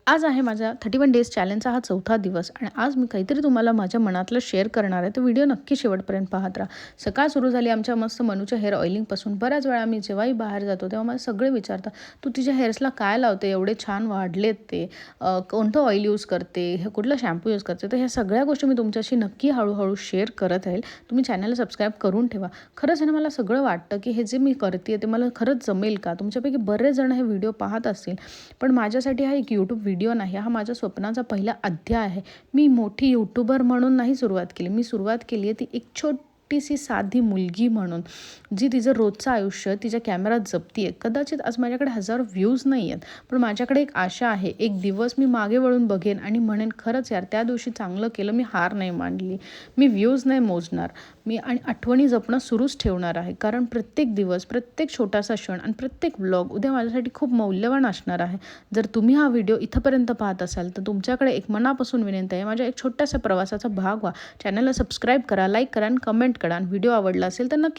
आज आहे माझा 31 डेज चॅलेंजचा हा चौथा दिवस आणि आज मी काहीतरी तुम्हाला माझ्या मनातलं शेअर करणार आहे. तर व्हिडिओ नक्की शेवटपर्यंत पाहत राहा. सकाळ सुरू झाली आमच्या मस्त मनूच्या हेअर ऑइलिंगपासून. बऱ्याच वेळा मी जेव्हाही बाहेर जातो तेव्हा मला सगळे विचारतात, तू तिच्या हेअर्सला काय लावते, एवढे छान वाढलेत ते, कोणतं ऑइल यूज करते, हे कुठलं शॅम्पू यूज करते. तर ह्या सगळ्या गोष्टी मी तुमच्याशी नक्की हळूहळू शेअर करत राहील. तुम्ही चॅनलला सबस्क्राईब करून ठेवा. खरंच आहे ना, मला सगळं वाटतं की हे जे मी करते ते मला खरंच जमेल का. तुमच्यापैकी बरेच जण हे व्हिडिओ पाहत असतील, पण माझ्यासाठी हा एक यूट्यूब व्हिडिओ नाही, हा माझ्या स्वप्नाचा पहिला अध्याय आहे. मी मोठी यूट्यूबर म्हणून नाही सुरुवात केली. मी सुरुवात केली आहे ती एक छोटीशी साधी मुलगी म्हणून, जी तिचं रोजचं आयुष्य तिच्या कॅमेरात जपती आहे. कदाचित आज माझ्याकडे हजारो व्ह्यूज नाही आहेत, पण माझ्याकडे एक आशा आहे. एक दिवस मी मागे वळून बघेन आणि म्हणेन, खरंच यार त्या दिवशी चांगलं केलं, मी हार नाही मानली. मी व्ह्यूज नाही मोजणार, मी आणि आठवणी जपणं सुरूच ठेवणार आहे. कारण प्रत्येक दिवस, प्रत्येक छोटासा क्षण आणि प्रत्येक व्लॉग उद्या माझ्यासाठी खूप मौल्यवान असणार आहे. जर तुम्ही हा व्हिडिओ इथंपर्यंत पाहत असाल तर तुमच्याकडे एक मनापासून विनंती आहे, माझ्या एक छोट्याशा प्रवासाचा भाग व्हा. चॅनलला सबस्क्राईब करा, लाईक करा आणि कमेंट करा. आणि व्हिडिओ आवडला असेल तर नक्की